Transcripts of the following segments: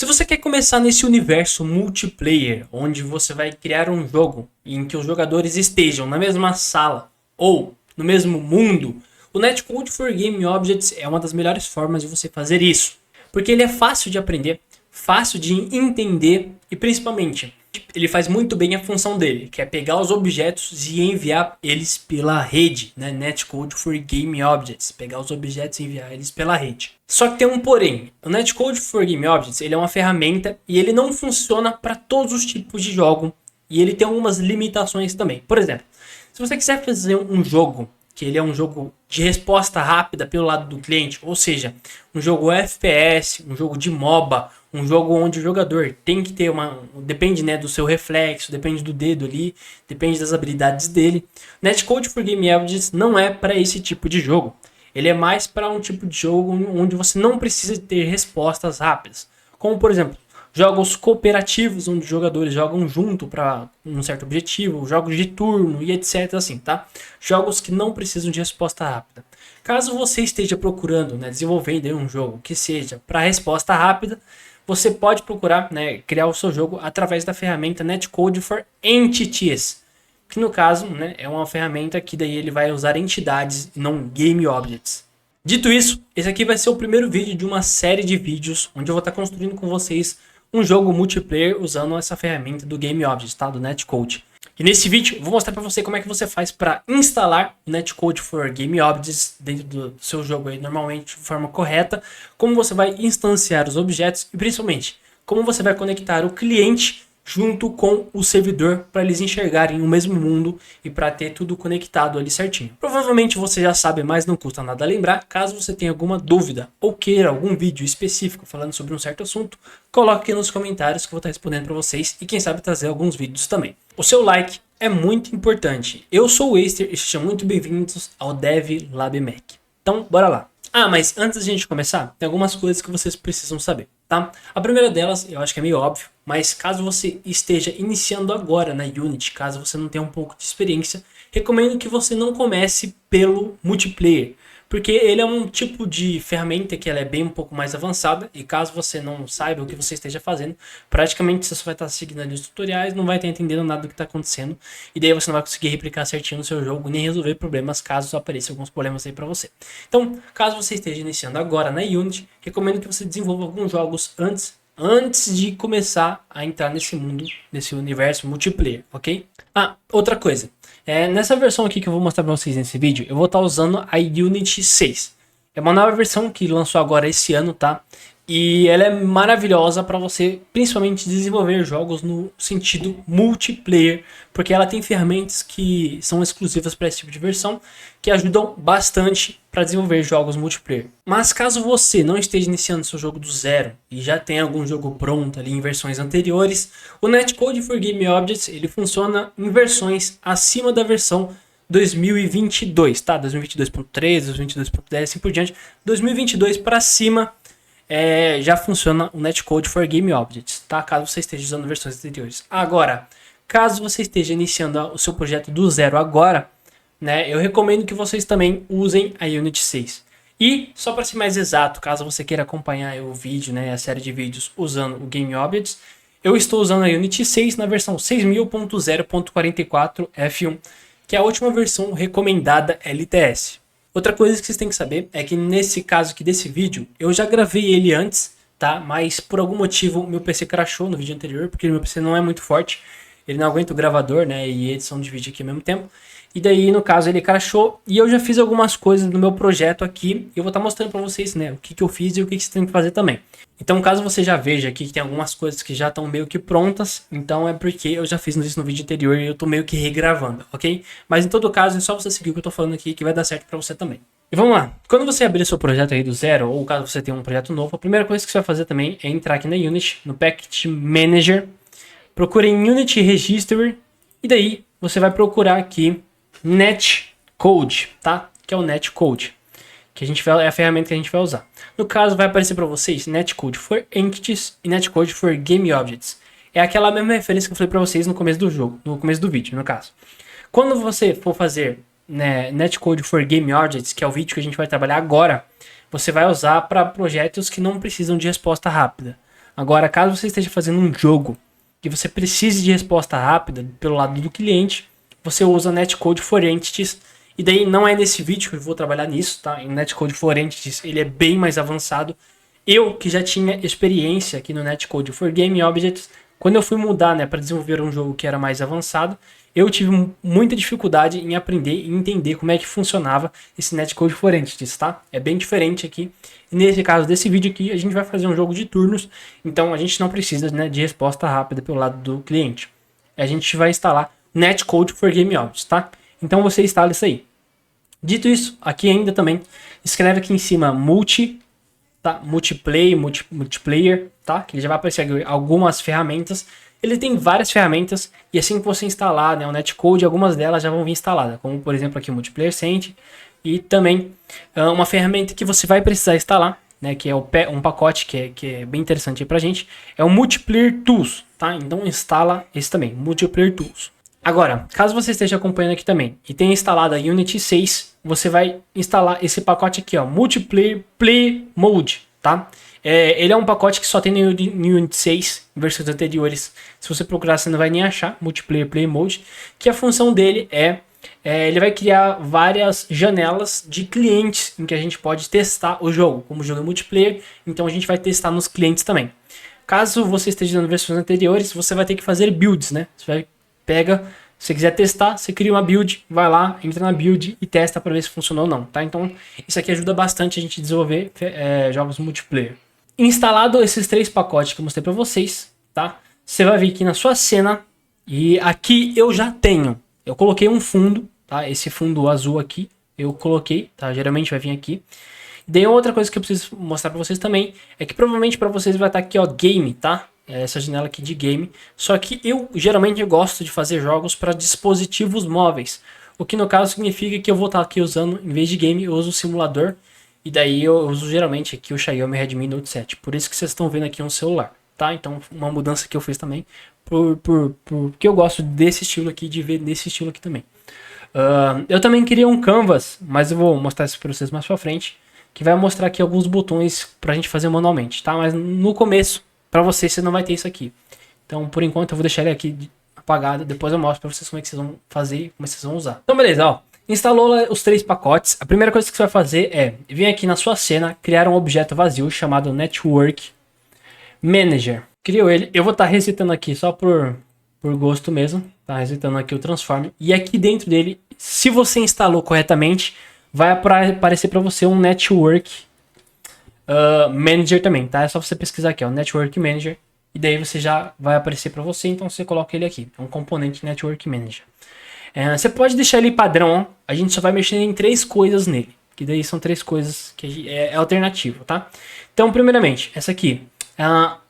Se você quer começar nesse universo multiplayer, onde você vai criar um jogo em que os jogadores estejam na mesma sala ou no mesmo mundo, o Netcode for Game Objects é uma das melhores formas de você fazer isso. Porque ele é fácil de aprender, fácil de entender e principalmente ele faz muito bem a função dele, que é pegar os objetos e enviar eles pela rede, né? Netcode for Game Objects, pegar os objetos e enviar eles pela rede. Só que tem um porém, o Netcode for Game Objects ele é uma ferramenta e ele não funciona para todos os tipos de jogo e ele tem algumas limitações também. Por exemplo, se você quiser fazer um jogo que ele é um jogo de resposta rápida pelo lado do cliente, ou seja, um jogo FPS, um jogo de MOBA, um jogo onde o jogador tem que ter depende, né, do seu reflexo, depende do dedo ali, depende das habilidades dele. Netcode for Game Objects não é para esse tipo de jogo. Ele é mais para um tipo de jogo onde você não precisa ter respostas rápidas. Como, por exemplo, jogos cooperativos, onde os jogadores jogam junto para um certo objetivo, jogos de turno e etc. assim, tá? Jogos que não precisam de resposta rápida. Caso você esteja procurando, né, desenvolvendo um jogo que seja para resposta rápida, você pode procurar, né, criar o seu jogo através da ferramenta Netcode for Entities, que no caso, né, é uma ferramenta que daí ele vai usar entidades e não game objects. Dito isso, esse aqui vai ser o primeiro vídeo de uma série de vídeos onde eu vou estar construindo com vocês um jogo multiplayer usando essa ferramenta do Game Objects, tá? Do Netcode. E nesse vídeo eu vou mostrar para você como é que você faz para instalar o Netcode for Game Objects dentro do seu jogo aí, normalmente de forma correta, como você vai instanciar os objetos e principalmente como você vai conectar o cliente junto com o servidor para eles enxergarem o mesmo mundo e para ter tudo conectado ali certinho. Provavelmente você já sabe, mas não custa nada lembrar. Caso você tenha alguma dúvida ou queira algum vídeo específico falando sobre um certo assunto, coloque aqui nos comentários que eu vou estar respondendo para vocês e quem sabe trazer alguns vídeos também. O seu like é muito importante. Eu sou o Waster e sejam muito bem-vindos ao Dev Lab Mac. Então, bora lá. Mas antes da gente começar, tem algumas coisas que vocês precisam saber, tá? A primeira delas, eu acho que é meio óbvio, mas caso você esteja iniciando agora na Unity, caso você não tenha um pouco de experiência, recomendo que você não comece pelo multiplayer, porque ele é um tipo de ferramenta que ela é bem um pouco mais avançada e caso você não saiba o que você esteja fazendo, praticamente você só vai estar seguindo ali os tutoriais, não vai estar entendendo nada do que está acontecendo e daí você não vai conseguir replicar certinho no seu jogo nem resolver problemas caso apareçam alguns problemas aí para você. Então, caso você esteja iniciando agora na Unity, recomendo que você desenvolva alguns jogos antes de começar a entrar nesse mundo, nesse universo multiplayer, ok? Outra coisa. Nessa versão aqui que eu vou mostrar para vocês nesse vídeo, eu vou estar usando a Unity 6. É uma nova versão que lançou agora esse ano, tá? E ela é maravilhosa para você, principalmente desenvolver jogos no sentido multiplayer, porque ela tem ferramentas que são exclusivas para esse tipo de versão, que ajudam bastante para desenvolver jogos multiplayer. Mas caso você não esteja iniciando seu jogo do zero e já tenha algum jogo pronto ali em versões anteriores, o Netcode for Game Objects ele funciona em versões acima da versão 2022, tá? 2022.3, 2022.10, assim por diante. 2022 para cima já funciona o Netcode for Game Objects, tá? Caso você esteja usando versões anteriores. Agora, caso você esteja iniciando o seu projeto do zero agora, né? Eu recomendo que vocês também usem a Unity 6. E, só para ser mais exato, caso você queira acompanhar o vídeo, né, a série de vídeos usando o Game Objects, eu estou usando a Unity 6 na versão 6000.0.44 F1, que é a última versão recomendada LTS. Outra coisa que vocês têm que saber é que nesse caso aqui desse vídeo, eu já gravei ele antes, tá? Mas por algum motivo meu PC crashou no vídeo anterior, porque meu PC não é muito forte, ele não aguenta o gravador, né, e edição de vídeo aqui ao mesmo tempo. E daí, no caso, ele crashou e eu já fiz algumas coisas no meu projeto aqui. E eu vou estar mostrando para vocês, né, o que eu fiz e o que você tem que fazer também. Então, caso você já veja aqui que tem algumas coisas que já estão meio que prontas, então é porque eu já fiz isso no vídeo anterior e eu tô meio que regravando, ok? Mas em todo caso, é só você seguir o que eu tô falando aqui que vai dar certo para você também. E vamos lá. Quando você abrir seu projeto aí do zero, ou caso você tenha um projeto novo, a primeira coisa que você vai fazer também é entrar aqui na Unity, no Package Manager, procure em Unity Registry e daí você vai procurar aqui Netcode, tá? Que é o Netcode, que é a ferramenta que a gente vai usar. No caso, vai aparecer para vocês Netcode for Entities e Netcode for Game Objects. É aquela mesma referência que eu falei para vocês no começo do jogo, no começo do vídeo, no caso. Quando você for fazer, né, Netcode for Game Objects, que é o vídeo que a gente vai trabalhar agora, você vai usar para projetos que não precisam de resposta rápida. Agora, caso você esteja fazendo um jogo que você precise de resposta rápida pelo lado do cliente, você usa Netcode for Entities. E daí não é nesse vídeo que eu vou trabalhar nisso, tá? Em Netcode for Entities ele é bem mais avançado. Eu que já tinha experiência aqui no Netcode for Game Objects, quando eu fui mudar, né, para desenvolver um jogo que era mais avançado, eu tive muita dificuldade em aprender e entender como é que funcionava esse Netcode for Entities, tá? É bem diferente aqui. E nesse caso desse vídeo aqui, a gente vai fazer um jogo de turnos, então a gente não precisa, né, de resposta rápida pelo lado do cliente. A gente vai instalar Netcode for Game Objects, tá? Então você instala isso aí. Dito isso, aqui ainda também, escreve aqui em cima tá? Multiplayer, tá? Que ele já vai aparecer algumas ferramentas. Ele tem várias ferramentas e assim que você instalar, né, o Netcode, algumas delas já vão vir instaladas, como por exemplo aqui o Multiplayer Center e também uma ferramenta que você vai precisar instalar, né, que é um pacote que é bem interessante aí pra gente, é o Multiplayer Tools, tá? Então instala esse também, Multiplayer Tools. Agora, caso você esteja acompanhando aqui também e tenha instalado a Unity 6, você vai instalar esse pacote aqui, ó, Multiplayer Play Mode, tá? Ele é um pacote que só tem no Unity 6, em versões anteriores. Se você procurar, você não vai nem achar Multiplayer Play Mode, que a função dele ele vai criar várias janelas de clientes em que a gente pode testar o jogo. Como o jogo é multiplayer, então a gente vai testar nos clientes também. Caso você esteja usando versões anteriores, você vai ter que fazer builds, né? Você se você quiser testar, você cria uma build, vai lá, entra na build e testa para ver se funcionou ou não, tá? Então, isso aqui ajuda bastante a gente desenvolver jogos multiplayer. Instalado esses 3 pacotes que eu mostrei para vocês, tá? Você vai vir aqui na sua cena e aqui eu já tenho. Eu coloquei um fundo, tá? Esse fundo azul aqui eu coloquei, tá? Geralmente vai vir aqui. Daí outra coisa que eu preciso mostrar para vocês também é que provavelmente para vocês vai estar aqui, ó, game, tá? Essa janela aqui de game, só que eu geralmente gosto de fazer jogos para dispositivos móveis, o que no caso significa que eu vou estar aqui usando, em vez de game, eu uso o simulador, e daí eu uso geralmente aqui o Xiaomi Redmi Note 7, por isso que vocês estão vendo aqui um celular, tá? Então uma mudança que eu fiz também, porque eu gosto desse estilo aqui, de ver desse estilo aqui também. Eu também queria um canvas, mas eu vou mostrar isso para vocês mais pra frente, que vai mostrar aqui alguns botões pra gente fazer manualmente, tá? Mas no começo, pra você não vai ter isso aqui. Então, por enquanto, eu vou deixar ele aqui apagado. Depois eu mostro pra vocês como é que vocês vão fazer e como vocês vão usar. Então, beleza, ó. Instalou os 3 pacotes. A primeira coisa que você vai fazer é vir aqui na sua cena, criar um objeto vazio chamado Network Manager. Criou ele. Eu vou estar resetando aqui só por gosto mesmo. Tá resetando aqui o Transform. E aqui dentro dele, se você instalou corretamente, vai aparecer para você um Network Manager também, tá? É só você pesquisar aqui, ó, Network Manager, e daí você já vai aparecer para você, então você coloca ele aqui, é um componente Network Manager. Você pode deixar ele padrão, ó, a gente só vai mexer em 3 coisas nele, que daí são 3 coisas que é alternativo, tá? Então, primeiramente, essa aqui,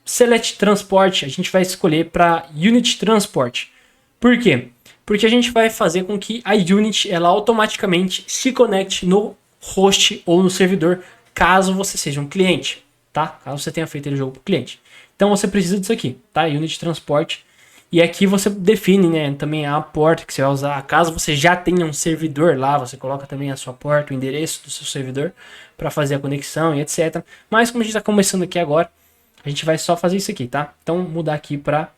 Select Transport, a gente vai escolher para Unity Transport. Por quê? Porque a gente vai fazer com que a Unity, ela automaticamente se conecte no host ou no servidor, caso você seja um cliente, tá? Caso você tenha feito o jogo para o cliente. Então você precisa disso aqui, tá? Unity Transport. E aqui você define, né, também a porta que você vai usar. Caso você já tenha um servidor lá, você coloca também a sua porta, o endereço do seu servidor para fazer a conexão e etc. Mas como a gente está começando aqui agora, a gente vai só fazer isso aqui, tá? Então mudar aqui para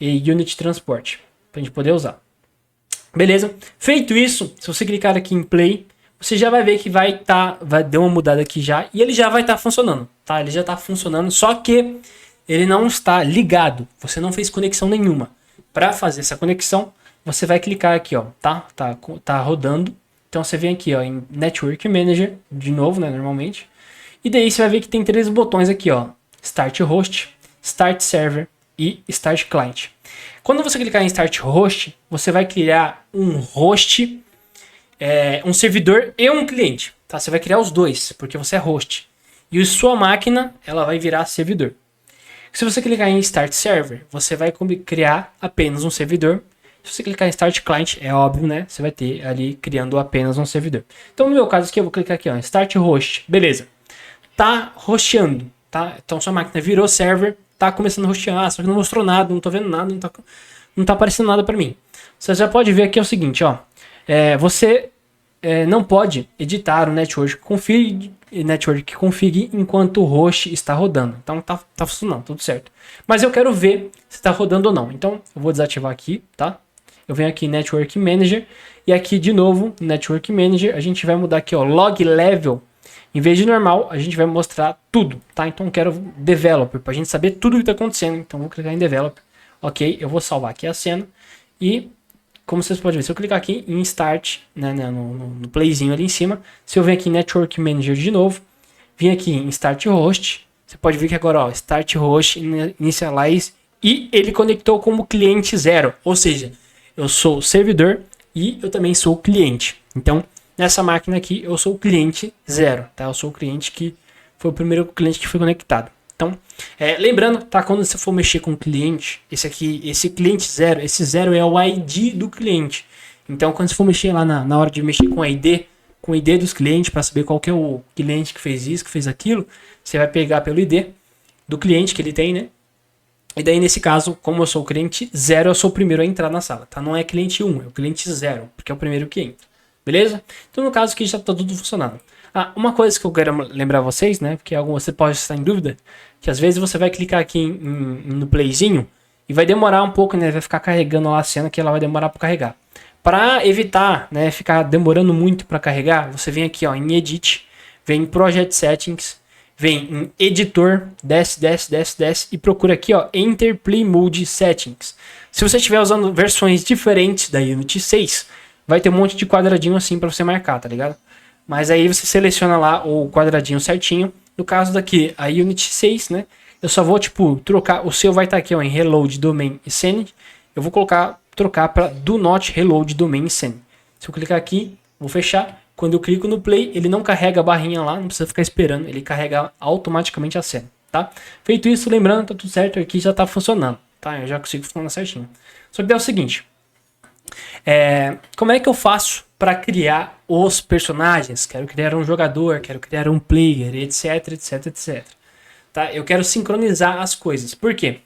Unity Transport, para a gente poder usar. Beleza? Feito isso, se você clicar aqui em Play, você já vai ver que vai dar uma mudada aqui já, e ele já vai estar funcionando, tá? Ele já está funcionando, só que ele não está ligado, você não fez conexão nenhuma. Para fazer essa conexão, você vai clicar aqui, ó, tá rodando, então você vem aqui, ó, em Network Manager, de novo, né, normalmente, e daí você vai ver que tem 3 botões aqui, ó, Start Host, Start Server e Start Client. Quando você clicar em Start Host, você vai criar um host, um servidor e um cliente, tá? Você vai criar os dois, porque você é host. E a sua máquina, ela vai virar servidor. Se você clicar em Start Server, você vai criar apenas um servidor. Se você clicar em Start Client, é óbvio, né? Você vai ter ali criando apenas um servidor. Então, no meu caso aqui, eu vou clicar aqui, ó, Start Host. Beleza. Tá hosteando, tá? Então, sua máquina virou server, tá começando a hostear, só que não mostrou nada, não tô vendo nada, não tá aparecendo nada para mim. Você já pode ver aqui é o seguinte, ó. Você não pode editar o network network config enquanto o host está rodando. Então tá funcionando, tudo certo. Mas eu quero ver se está rodando ou não. Então eu vou desativar aqui, tá? Eu venho aqui em Network Manager e aqui de novo, Network Manager, a gente vai mudar aqui, ó, Log Level. Em vez de normal, a gente vai mostrar tudo, tá? Então eu quero Developer, pra gente saber tudo o que tá acontecendo. Então vou clicar em Developer. Ok, eu vou salvar aqui a cena. E, como vocês podem ver, se eu clicar aqui em Start, né, no playzinho ali em cima, se eu venho aqui em Network Manager de novo, vim aqui em Start Host, você pode ver que agora, ó, Start Host, Initialize, e ele conectou como cliente 0, ou seja, eu sou o servidor e eu também sou o cliente. Então, nessa máquina aqui, eu sou o cliente 0, tá? Eu sou o cliente que foi o primeiro cliente que foi conectado. Então, lembrando, tá? Quando você for mexer com o cliente, esse cliente 0, esse 0 é o ID do cliente. Então, quando você for mexer lá na hora de mexer com o ID dos clientes, para saber qual que é o cliente que fez isso, que fez aquilo, você vai pegar pelo ID do cliente que ele tem, né? E daí, nesse caso, como eu sou o cliente 0, eu sou o primeiro a entrar na sala, tá? Não é cliente 1, é o cliente 0, porque é o primeiro que entra. Beleza? Então, no caso aqui, já tá tudo funcionando. Uma coisa que eu quero lembrar vocês, né? Porque você pode estar em dúvida, que às vezes você vai clicar aqui no playzinho e vai demorar um pouco, né? Vai ficar carregando lá a cena que ela vai demorar para carregar. Para evitar, né, ficar demorando muito para carregar, você vem aqui, ó, em Edit, vem em Project Settings, vem em Editor, desce e procura aqui, ó, Enter Play Mode Settings. Se você estiver usando versões diferentes da Unity 6, vai ter um monte de quadradinho assim para você marcar, tá ligado? Mas aí você seleciona lá o quadradinho certinho. No caso daqui, a Unity 6, né? Eu só vou, tipo, trocar. O seu vai estar aqui, ó, em Reload Domain e Scene. Eu vou trocar para Do Not Reload Domain e Scene. Se eu clicar aqui, vou fechar. Quando eu clico no Play, ele não carrega a barrinha lá, não precisa ficar esperando. Ele carrega automaticamente a cena, tá? Feito isso, lembrando, tá tudo certo. Aqui já tá funcionando, tá? Eu já consigo funcionar certinho. Só que é o seguinte. Como é que eu faço para criar os personagens? Quero criar um jogador, quero criar um player, etc. Tá? Eu quero sincronizar as coisas. Por quê?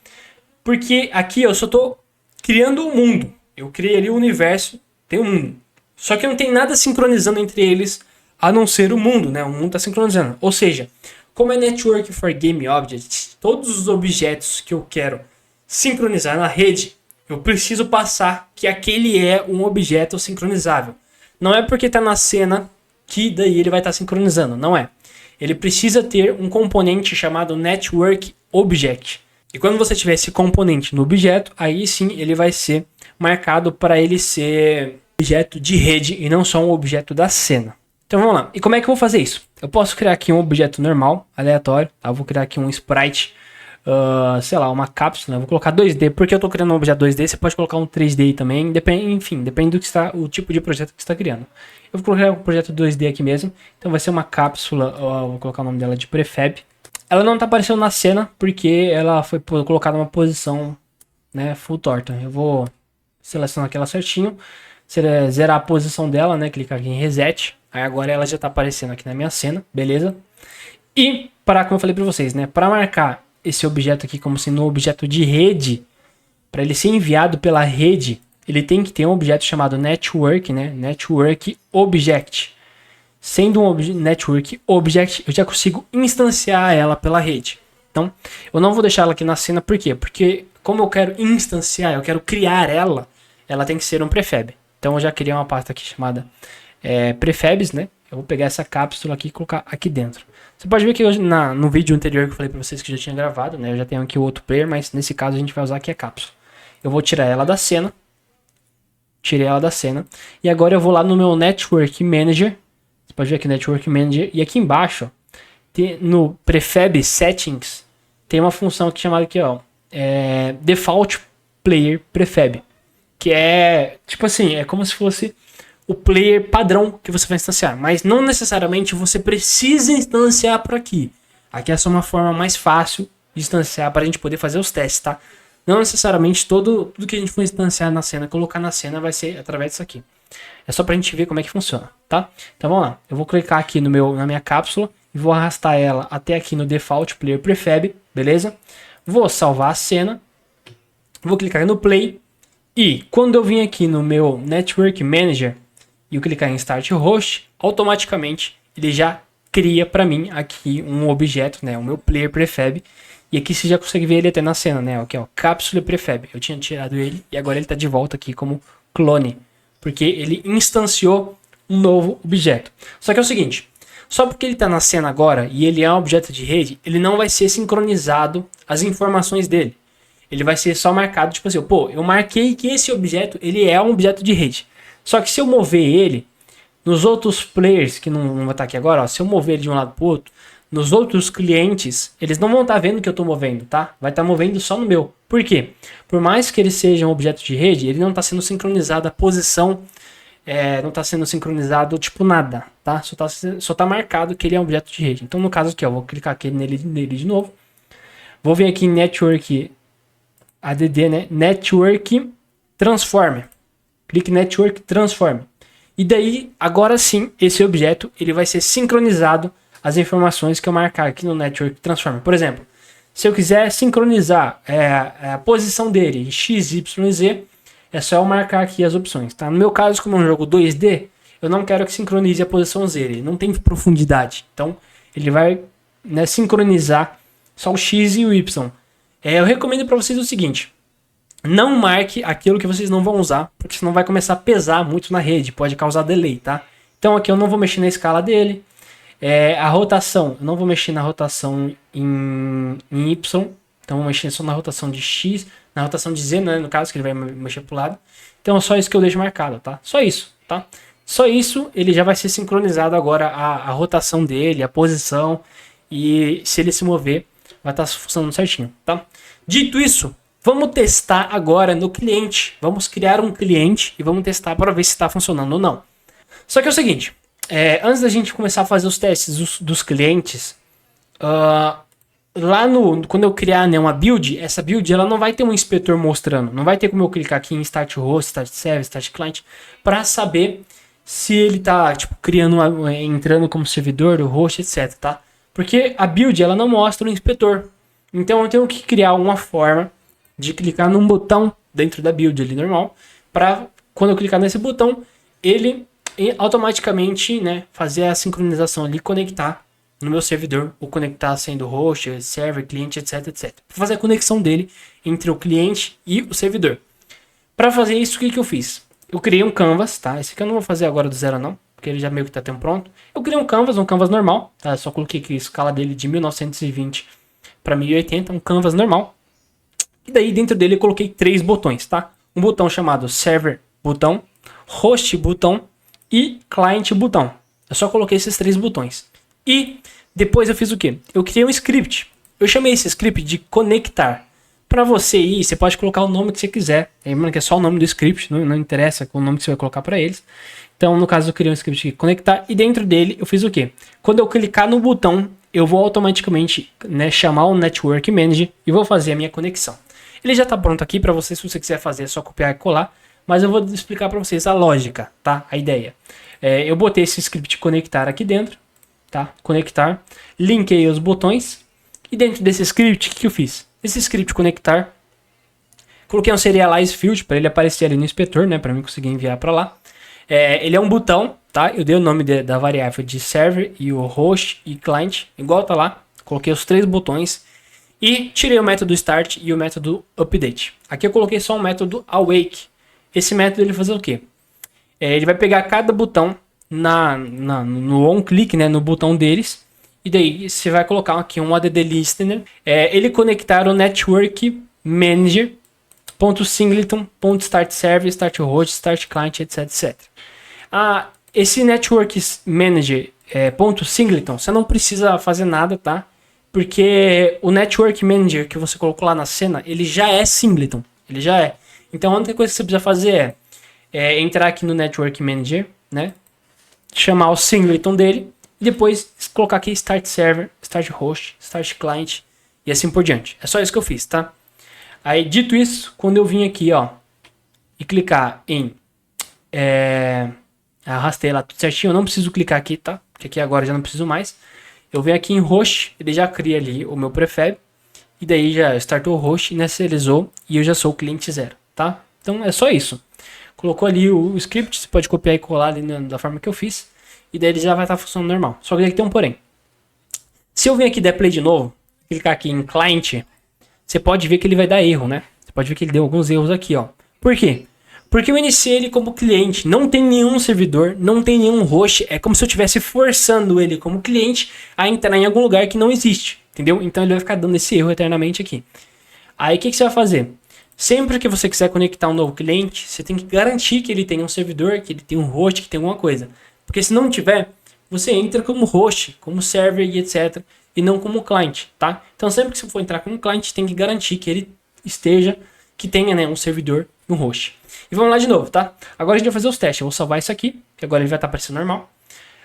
Porque aqui eu só tô criando um mundo. Eu criei ali o universo, tem um mundo. Só que não tem nada sincronizando entre eles, a não ser o mundo, né? O mundo está sincronizando. Ou seja, como é Network for Game Objects, todos os objetos que eu quero sincronizar na rede, eu preciso passar que aquele é um objeto sincronizável. Não é porque está na cena que daí ele vai estar sincronizando, não é. Ele precisa ter um componente chamado Network Object. E quando você tiver esse componente no objeto, aí sim ele vai ser marcado para ele ser objeto de rede e não só um objeto da cena. Então vamos lá. E como é que eu vou fazer isso? Eu posso criar aqui um objeto normal, aleatório. Tá? Eu vou criar aqui um sprite, sei lá, uma cápsula. Eu vou colocar 2D. Porque eu estou criando um objeto 2D, você pode colocar um 3D também. Depende do que está, o tipo de projeto que você está criando. Eu vou colocar um projeto 2D aqui mesmo. Então vai ser uma cápsula, vou colocar o nome dela de Prefab. Ela não está aparecendo na cena porque ela foi colocada numa posição, né, full torta. Eu vou selecionar aquela certinho. Zerar a posição dela, né? Clicar aqui em Reset. Aí agora ela já tá aparecendo aqui na minha cena, beleza? E para, como eu falei para vocês, né? Para marcar esse objeto aqui como sendo um objeto de rede, para ele ser enviado pela rede, ele tem que ter um objeto chamado Network, né? Network Object. Sendo um Network Object, eu já consigo instanciar ela pela rede. Então, eu não vou deixar ela aqui na cena, por quê? Porque como eu quero instanciar, eu quero criar ela tem que ser um prefab. Então eu já criei uma pasta aqui chamada prefabs, né? Eu vou pegar essa cápsula aqui e colocar aqui dentro. Você pode ver que hoje no vídeo anterior que eu falei para vocês que eu já tinha gravado, né? Eu já tenho aqui o outro player, mas nesse caso a gente vai usar aqui a cápsula. Eu vou tirar ela da cena. Tirei ela da cena. E agora eu vou lá no meu Network Manager. Você pode ver aqui Network Manager. E aqui embaixo, no Prefab Settings, tem uma função aqui chamada aqui, ó, Default Player Prefab. Que é, tipo assim, é como se fosse o player padrão que você vai instanciar. Mas não necessariamente você precisa instanciar por aqui. Aqui é só uma forma mais fácil de instanciar para a gente poder fazer os testes, tá? Não necessariamente tudo que a gente for instanciar na cena, colocar na cena vai ser através disso aqui. É só para a gente ver como é que funciona, tá? Então vamos lá. Eu vou clicar aqui na minha cápsula e vou arrastar ela até aqui no Default Player Prefab, beleza? Vou salvar a cena. Vou clicar no Play. E quando eu vim aqui no meu Network Manager e eu clicar em Start Host, automaticamente ele já cria para mim aqui um objeto, né, o meu player prefab. E aqui você já consegue ver ele até na cena, né? Aqui, ó, Capsule Prefab. Eu tinha tirado ele e agora ele tá de volta aqui como clone, porque ele instanciou um novo objeto. Só que é o seguinte, só porque ele tá na cena agora e ele é um objeto de rede, ele não vai ser sincronizado as informações dele. Ele vai ser só marcado, tipo assim, pô, eu marquei que esse objeto, ele é um objeto de rede. Só que se eu mover ele, nos outros players, que não vai estar aqui agora, ó, se eu mover ele de um lado pro outro, nos outros clientes, eles não vão estar vendo que eu estou movendo, tá? Vai estar movendo só no meu. Por quê? Por mais que ele seja um objeto de rede, ele não está sendo sincronizado a posição, não está sendo sincronizado tipo nada, tá? Só tá marcado que ele é um objeto de rede. Então no caso aqui, ó, vou clicar aqui nele de novo. Vou vir aqui em Network ADD, né? Network Transform. Clique em Network Transform. E daí, agora sim, esse objeto ele vai ser sincronizado as informações que eu marcar aqui no Network Transform. Por exemplo, se eu quiser sincronizar a posição dele em X, Y, Z, é só eu marcar aqui as opções. Tá? No meu caso, como é um jogo 2D, eu não quero que sincronize a posição Z, ele não tem profundidade. Então, ele vai, né, sincronizar só o X e o Y. Eu recomendo para vocês o seguinte, não marque aquilo que vocês não vão usar, porque senão vai começar a pesar muito na rede, pode causar delay, tá? Então aqui eu não vou mexer na escala dele. A rotação, eu não vou mexer na rotação em Y, então vou mexer só na rotação de X, na rotação de Z, né, no caso, que ele vai mexer pro lado. Então é só isso que eu deixo marcado, tá? Só isso, tá? Só isso, ele já vai ser sincronizado agora a rotação dele, a posição, e se ele se mover, vai estar funcionando certinho, tá? Dito isso, vamos testar agora no cliente. Vamos criar um cliente e vamos testar para ver se está funcionando ou não. Só que é o seguinte, antes da gente começar a fazer os testes dos clientes, quando eu criar, né, uma build, essa build ela não vai ter um inspetor mostrando, não vai ter como eu clicar aqui em Start Host, Start Server, Start Client, para saber se ele está tipo, entrando como servidor, o host, etc, tá? Porque a build ela não mostra o inspetor. Então eu tenho que criar uma forma de clicar num botão dentro da build ali normal, para quando eu clicar nesse botão, ele automaticamente, né, fazer a sincronização ali, conectar no meu servidor, ou conectar sendo host, server, cliente, etc, etc. Fazer a conexão dele entre o cliente e o servidor. Para fazer isso, o que eu fiz? Eu criei um canvas, tá? Esse aqui eu não vou fazer agora do zero não, porque ele já meio que tá tendo pronto. Eu criei um canvas normal, tá? Eu só coloquei aqui a escala dele de 1920 para 1080, um canvas normal. E daí dentro dele eu coloquei 3 botões, tá? Um botão chamado Server Botão, Host Botão e Client Botão. Eu só coloquei esses 3 botões. E depois eu fiz o quê? Eu criei um script. Eu chamei esse script de conectar. Para você ir, você pode colocar o nome que você quiser. Lembrando que é só o nome do script, não interessa o nome que você vai colocar para eles. Então, no caso, eu criei um script de conectar. E dentro dele eu fiz o quê? Quando eu clicar no botão, eu vou automaticamente, né, chamar o Network Manager e vou fazer a minha conexão. Ele já está pronto aqui para você, se você quiser fazer, é só copiar e colar. Mas eu vou explicar para vocês a lógica, tá? A ideia. Eu botei esse script conectar aqui dentro, tá? Conectar. Linkei os botões. E dentro desse script, o que eu fiz? Esse script conectar, coloquei um serialize field para ele aparecer ali no inspetor, né? Para mim conseguir enviar para lá. Ele é um botão, tá? Eu dei o nome da variável de server e o host e client, igual tá lá. Coloquei os 3 botões. E tirei o método start e o método update. Aqui eu coloquei só o método awake. Esse método ele vai fazer o quê? Ele vai pegar cada botão no on-click, né, no botão deles. E daí você vai colocar aqui um add listener. Ele conectar o network manager.singleton.start server, start host, start client, etc, etc. Esse network manager .singleton, você não precisa fazer nada, tá? Porque o Network Manager que você colocou lá na cena, ele já é Singleton. Ele já é. Então a única coisa que você precisa fazer é entrar aqui no Network Manager, né? Chamar o Singleton dele. E depois colocar aqui Start Server, Start Host, Start Client e assim por diante. É só isso que eu fiz, tá? Aí dito isso, quando eu vim aqui, ó, e clicar em... arrastei lá tudo certinho. Eu não preciso clicar aqui, tá? Porque aqui agora já não preciso mais. Eu venho aqui em host, ele já cria ali o meu prefab, e daí já startou o host, inicializou, e eu já sou o cliente 0, tá? Então é só isso. Colocou ali o script, você pode copiar e colar ali da forma que eu fiz, e daí ele já vai estar funcionando normal. Só que tem que ter um porém. Se eu vir aqui e der play de novo, clicar aqui em client, você pode ver que ele vai dar erro, né? Você pode ver que ele deu alguns erros aqui, ó. Por quê? Porque eu iniciei ele como cliente, não tem nenhum servidor, não tem nenhum host, é como se eu estivesse forçando ele como cliente a entrar em algum lugar que não existe, entendeu? Então ele vai ficar dando esse erro eternamente aqui. Aí o que você vai fazer? Sempre que você quiser conectar um novo cliente, você tem que garantir que ele tem um servidor, que ele tem um host, que tem alguma coisa. Porque se não tiver, você entra como host, como server e etc. E não como cliente, tá? Então sempre que você for entrar como cliente, tem que garantir que ele esteja, que tenha, né, um servidor e um host. E vamos lá de novo, tá? Agora a gente vai fazer os testes. Eu vou salvar isso aqui, que agora ele vai estar aparecendo normal.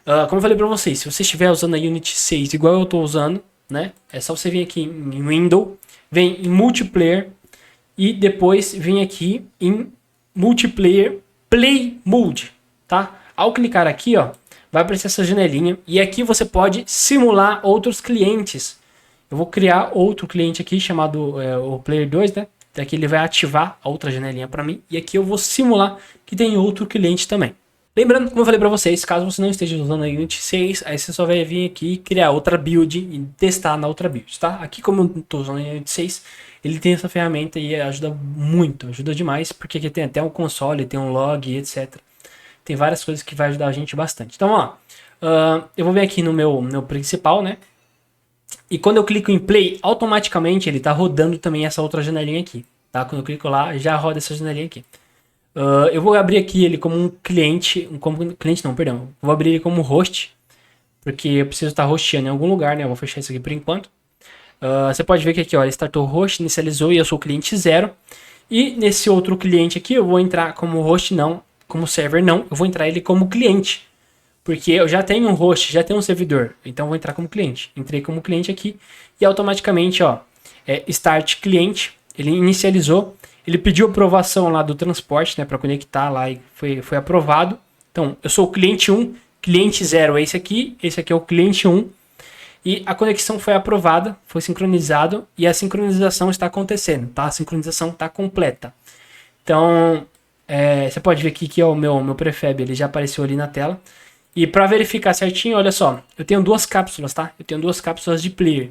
Como eu falei pra vocês, se você estiver usando a Unity 6 igual eu tô usando, né? É só você vir aqui em Window, vem em Multiplayer e depois vem aqui em Multiplayer Play Mode, tá? Ao clicar aqui, ó, vai aparecer essa janelinha e aqui você pode simular outros clientes. Eu vou criar outro cliente aqui chamado o Player 2, né? Daqui ele vai ativar a outra janelinha para mim e aqui eu vou simular que tem outro cliente também. Lembrando, como eu falei para vocês, caso você não esteja usando a Unity 6, aí você só vai vir aqui criar outra build e testar na outra build, tá? Aqui como eu estou usando a Unity 6, ele tem essa ferramenta e ajuda muito, ajuda demais, porque aqui tem até um console, tem um log, etc. Tem várias coisas que vai ajudar a gente bastante. Então, ó, eu vou vir aqui no meu principal, né? E quando eu clico em play, automaticamente ele tá rodando também essa outra janelinha aqui, tá? Quando eu clico lá, já roda essa janelinha aqui. Eu vou abrir aqui ele como um cliente, vou abrir ele como host, porque eu preciso estar hosteando em algum lugar, né? Eu vou fechar isso aqui por enquanto. Você pode ver que aqui, ó, ele startou host, inicializou e eu sou o cliente 0. E nesse outro cliente aqui eu vou entrar como host não, como server não, eu vou entrar ele como cliente. Porque eu já tenho um host, já tenho um servidor, então eu vou entrar como cliente. Entrei como cliente aqui e automaticamente, ó, start cliente, ele inicializou, ele pediu aprovação lá do transporte, né, para conectar lá e foi aprovado. Então, eu sou o cliente 1, cliente 0 é esse aqui é o cliente 1. E a conexão foi aprovada, foi sincronizado e a sincronização está acontecendo, tá? A sincronização está completa. Então, você pode ver aqui que o meu prefab, ele já apareceu ali na tela. E para verificar certinho, olha só, eu tenho duas cápsulas, tá? Eu tenho duas cápsulas de player.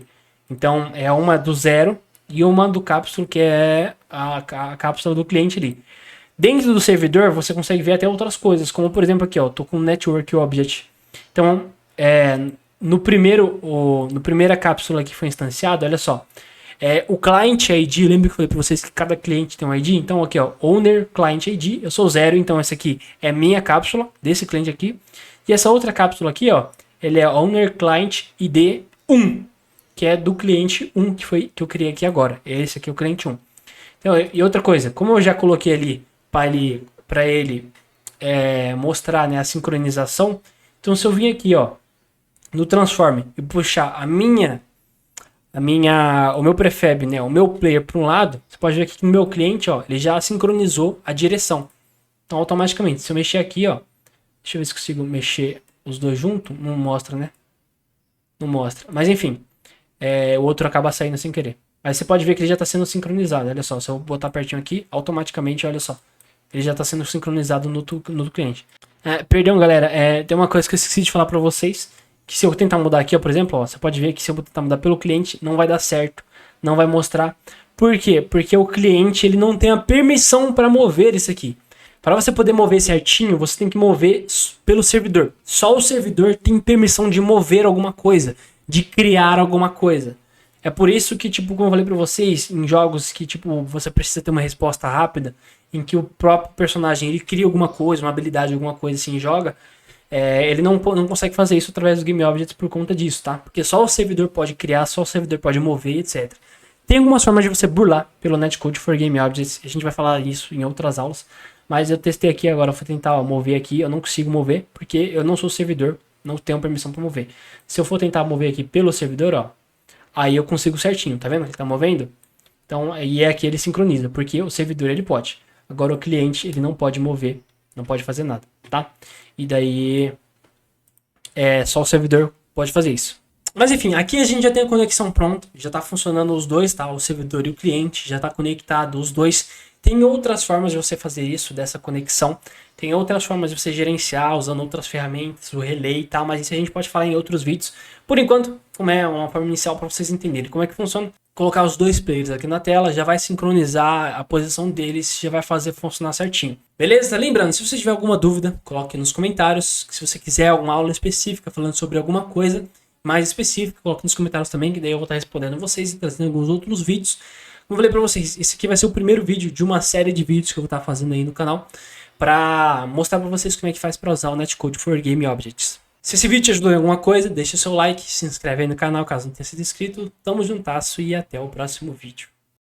Então, é uma do 0 e uma do cápsula, que é a cápsula do cliente ali. Dentro do servidor, você consegue ver até outras coisas, como por exemplo aqui, ó, tô com Network Object. Então, no primeira cápsula que foi instanciada, olha só, o Client ID, lembra que eu falei para vocês que cada cliente tem um ID? Então aqui, ó, Owner Client ID, eu sou 0, então essa aqui é minha cápsula, desse cliente aqui. E essa outra cápsula aqui, ó, ele é Owner Client ID 1, que é do cliente 1 que eu criei aqui agora. Esse aqui é o cliente 1. Então, e outra coisa, como eu já coloquei ali para ele mostrar, né, a sincronização, então se eu vir aqui, ó, no Transform e puxar o meu prefab, né, o meu player para um lado, você pode ver aqui que no meu cliente, ó, ele já sincronizou a direção. Então, automaticamente, se eu mexer aqui, ó, deixa eu ver se consigo mexer os dois juntos, não mostra, né? Não mostra. Mas enfim, o outro acaba saindo sem querer. Aí você pode ver que ele já está sendo sincronizado. Olha só, se eu botar pertinho aqui, automaticamente, olha só, ele já está sendo sincronizado no cliente. Perdão, galera, tem uma coisa que eu esqueci de falar para vocês, que se eu tentar mudar aqui, ó, por exemplo, ó, você pode ver que se eu tentar mudar pelo cliente, não vai dar certo, não vai mostrar. Por quê? Porque o cliente ele não tem a permissão para mover isso aqui. Para você poder mover certinho, você tem que mover pelo servidor. Só o servidor tem permissão de mover alguma coisa, de criar alguma coisa. É por isso que, tipo, como eu falei para vocês, em jogos que, tipo, você precisa ter uma resposta rápida, em que o próprio personagem ele cria alguma coisa, uma habilidade, alguma coisa assim, joga, ele não consegue fazer isso através do Game Objects por conta disso, tá? Porque só o servidor pode criar, só o servidor pode mover, etc. Tem algumas formas de você burlar pelo Netcode for Game Objects, a gente vai falar isso em outras aulas, mas eu testei aqui agora, vou tentar mover aqui, eu não consigo mover, porque eu não sou servidor, não tenho permissão para mover. Se eu for tentar mover aqui pelo servidor, ó, aí eu consigo certinho, tá vendo? Ele tá movendo? Então, aí aqui ele sincroniza, porque o servidor ele pode. Agora o cliente, ele não pode mover, não pode fazer nada, tá? E daí, só o servidor pode fazer isso. Mas enfim, aqui a gente já tem a conexão pronta, já tá funcionando os dois, tá? O servidor e o cliente, já tá conectado os dois. Tem outras formas de você fazer isso, dessa conexão. Tem outras formas de você gerenciar, usando outras ferramentas, o relay e tal, mas isso a gente pode falar em outros vídeos. Por enquanto, como é uma forma inicial para vocês entenderem como é que funciona. Colocar os dois players aqui na tela, já vai sincronizar a posição deles, já vai fazer funcionar certinho. Beleza? Lembrando, se você tiver alguma dúvida, coloque nos comentários. Se você quiser alguma aula específica falando sobre alguma coisa mais específica, coloque nos comentários também, que daí eu vou estar respondendo vocês e trazendo alguns outros vídeos. Como eu falei pra vocês, esse aqui vai ser o primeiro vídeo de uma série de vídeos que eu vou estar fazendo aí no canal, para mostrar pra vocês como é que faz para usar o Netcode for Game Objects. Se esse vídeo te ajudou em alguma coisa, deixa o seu like, se inscreve aí no canal caso não tenha sido inscrito. Tamo juntasso e até o próximo vídeo.